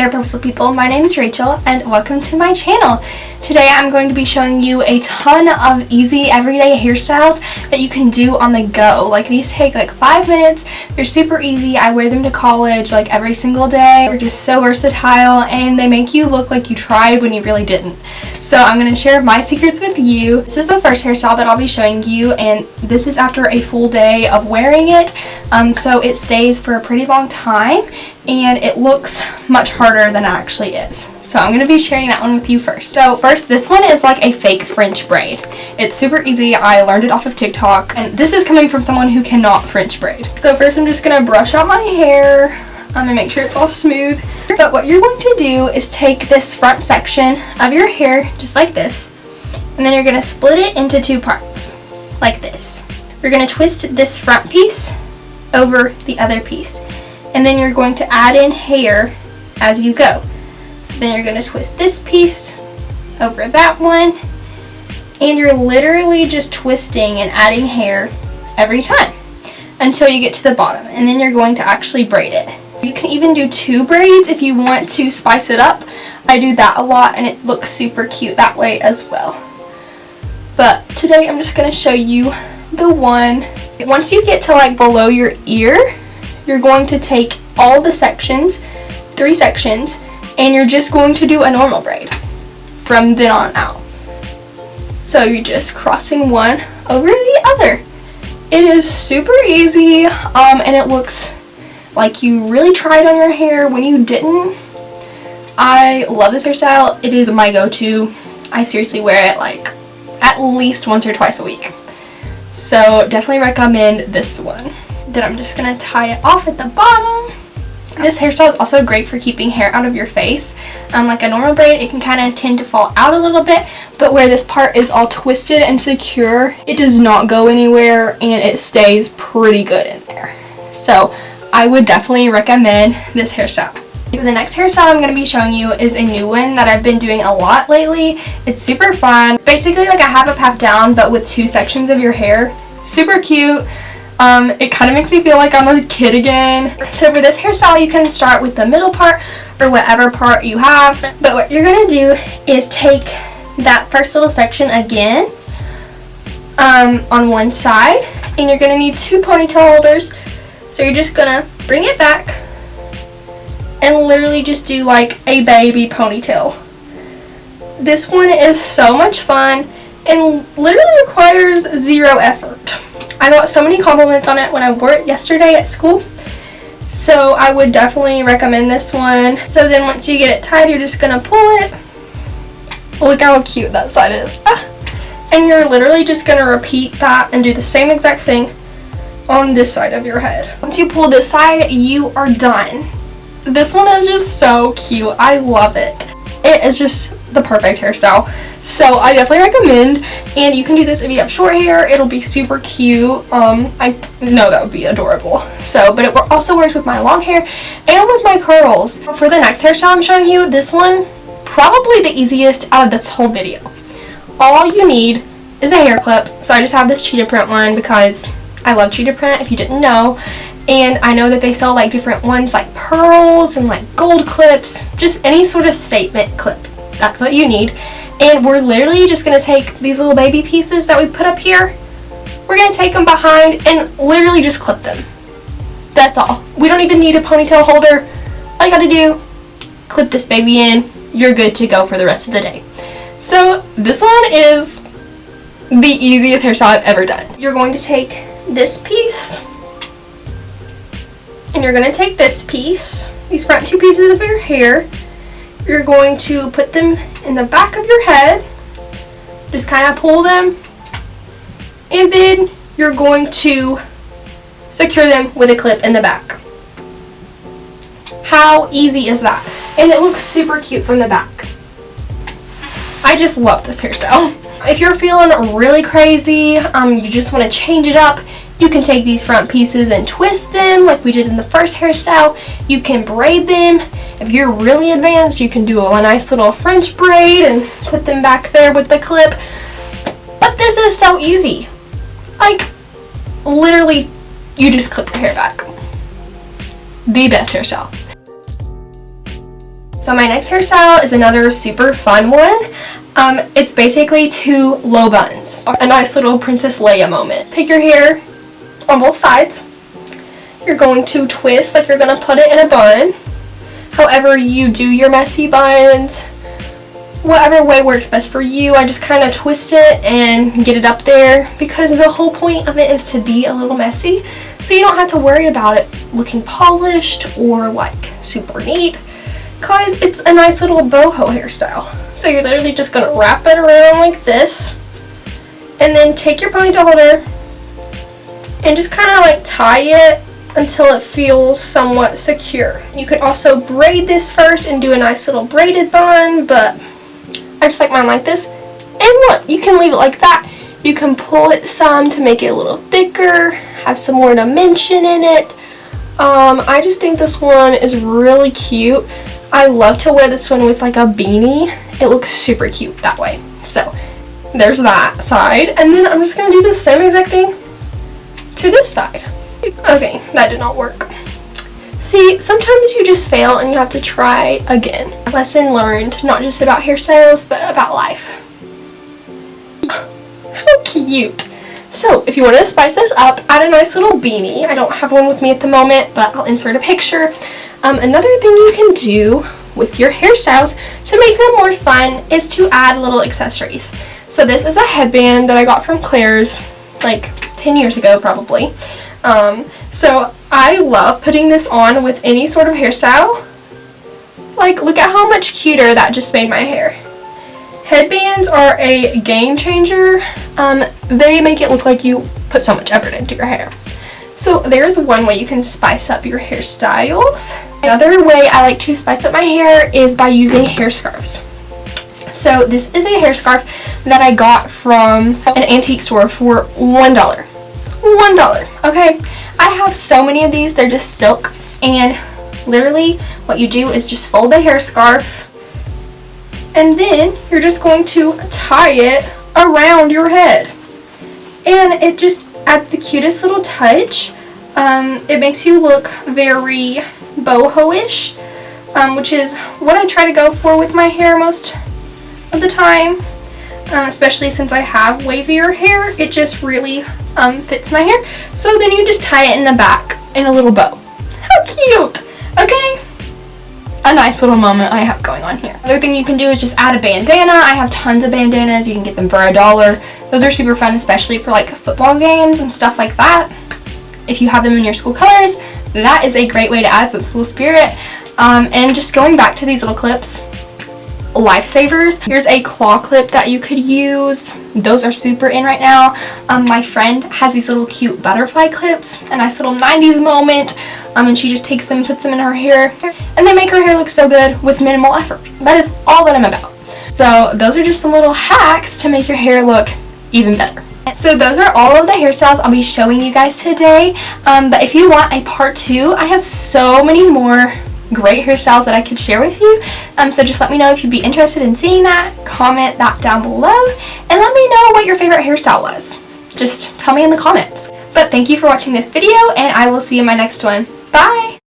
Hi there, purposeful people. My name is Rachel and welcome to my channel. Today I'm going to be showing you a ton of easy everyday hairstyles that you can do on the go. Like, these take like 5 minutes. They're super easy. I wear them to college like every single day. They're just so versatile and they make you look like you tried when you really didn't. So I'm going to share my secrets with you. This is the first hairstyle that I'll be showing you, and this is after a full day of wearing it. So it stays for a pretty long time and it looks much harder than it actually is. So I'm going to be sharing that one with you first. So first, this one is like a fake French braid. It's super easy. I learned it off of TikTok, and this is coming from someone who cannot French braid. So first I'm just going to brush out my hair and make sure it's all smooth. But what you're going to do is take this front section of your hair just like this, and then you're going to split it into 2 parts like this. You're going to twist this front piece over the other piece, and then you're going to add in hair as you go. So then you're going to twist this piece over that one, and you're literally just twisting and adding hair every time until you get to the bottom, and then you're going to actually braid it. You can even do 2 braids if you want to spice it up. I do that a lot and it looks super cute that way as well. But today I'm just going to show you the one. Once you get to like below your ear, you're going to take all the sections, 3 sections, and you're just going to do a normal braid from then on out. So you're just crossing one over the other. It is super easy, and it looks like you really tried on your hair when you didn't. I love this hairstyle. It is my go-to. I seriously wear it like at least once or twice a week. So definitely recommend this one. Then I'm just going to tie it off at the bottom. This hairstyle is also great for keeping hair out of your face. Like a normal braid, it can kind of tend to fall out a little bit, but where this part is all twisted and secure, it does not go anywhere and it stays pretty good in there. So I would definitely recommend this hairstyle. So the next hairstyle I'm going to be showing you is a new one that I've been doing a lot lately. It's super fun. It's basically like a half up, half down, but with 2 sections of your hair. Super cute. It kind of makes me feel like I'm a kid again. So for this hairstyle, you can start with the middle part or whatever part you have. But what you're going to do is take that first little section again on one side, and you're going to need 2 ponytail holders. So you're just going to bring it back and literally just do like a baby ponytail. This one is so much fun and literally requires 0 effort. I got so many compliments on it when I wore it yesterday at school, so I would definitely recommend this one. So then once you get it tied, you're just going to pull it. Look how cute that side is. And you're literally just going to repeat that and do the same exact thing on this side of your head. Once you pull this side, you are done. This one is just so cute. I love it. It is just the perfect hairstyle. So I definitely recommend, and you can do this if you have short hair. It'll be super cute. I know that would be adorable. So, but it also works with my long hair and with my curls. For the next hairstyle I'm showing you, this one, probably the easiest out of this whole video. All you need is a hair clip. So I just have this cheetah print one because I love cheetah print, if you didn't know. And I know that they sell like different ones like pearls and like gold clips, just any sort of statement clip. That's what you need. And we're literally just going to take these little baby pieces that we put up here. We're going to take them behind and literally just clip them. That's all. We don't even need a ponytail holder. All you got to do, clip this baby in. You're good to go for the rest of the day. So this one is the easiest hairstyle I've ever done. You're going to take this piece, and you're going to take this piece, these front 2 pieces of your hair. You're going to put them in the back of your head, just kind of pull them, and then you're going to secure them with a clip in the back. How easy is that? And it looks super cute from the back. I just love this hairstyle. If you're feeling really crazy, you just want to change it up, you can take these front pieces and twist them like we did in the first hairstyle. You can braid them. If you're really advanced, you can do a nice little French braid and put them back there with the clip. But this is so easy. Like, literally, you just clip your hair back. The best hairstyle. So my next hairstyle is another super fun one. It's basically 2 low buns. A nice little Princess Leia moment. Take your hair on both sides. You're going to twist like you're going to put it in a bun. However you do your messy buns, whatever way works best for you. I just kind of twist it and get it up there because the whole point of it is to be a little messy, so you don't have to worry about it looking polished or like super neat, because it's a nice little boho hairstyle. So you're literally just going to wrap it around like this and then take your ponytail holder and just kind of like tie it until it feels somewhat secure. You could also braid this first and do a nice little braided bun, but I just like mine like this. And look, you can leave it like that. You can pull it some to make it a little thicker, have some more dimension in it. I just think this one is really cute. I love to wear this one with like a beanie. It looks super cute that way. So there's that side. And then I'm just going to do the same exact thing to this side. Okay, that did not work. See, sometimes you just fail and you have to try again. Lesson learned, not just about hairstyles, but about life. How cute. So, if you want to spice this up, add a nice little beanie. I don't have one with me at the moment, but I'll insert a picture. Another thing you can do with your hairstyles to make them more fun is to add little accessories. So this is a headband that I got from Claire's like 10 years ago probably. So I love putting this on with any sort of hairstyle. Like, look at how much cuter that just made my hair. Headbands are a game changer. They make it look like you put so much effort into your hair. So there's one way you can spice up your hairstyles. Another way I like to spice up my hair is by using hair scarves. So this is a hair scarf that I got from an antique store for $1. $1, okay? I have so many of these. They're just silk, and literally what you do is just fold the hair scarf and then you're just going to tie it around your head, and it just adds the cutest little touch. It makes you look very boho-ish, which is what I try to go for with my hair most of the time, especially since I have wavier hair. It just really fits my hair. So then you just tie it in the back in a little bow. How cute! Okay, a nice little moment I have going on here. Another thing you can do is just add a bandana. I have tons of bandanas. You can get them for $1. Those are super fun, especially for like football games and stuff like that. If you have them in your school colors, that is a great way to add some school spirit. And just going back to these little clips, lifesavers. Here's a claw clip that you could use. Those are super in right now. My friend has these little cute butterfly clips, a nice little 90s moment, and she just takes them and puts them in her hair, and they make her hair look so good with minimal effort. That is all that I'm about. So those are just some little hacks to make your hair look even better. So those are all of the hairstyles I'll be showing you guys today, but if you want a part 2, I have so many more great hairstyles that I could share with you, so just let me know if you'd be interested in seeing that. Comment that down below and let me know what your favorite hairstyle was. Just tell me in the comments. But thank you for watching this video, and I will see you in my next one. Bye!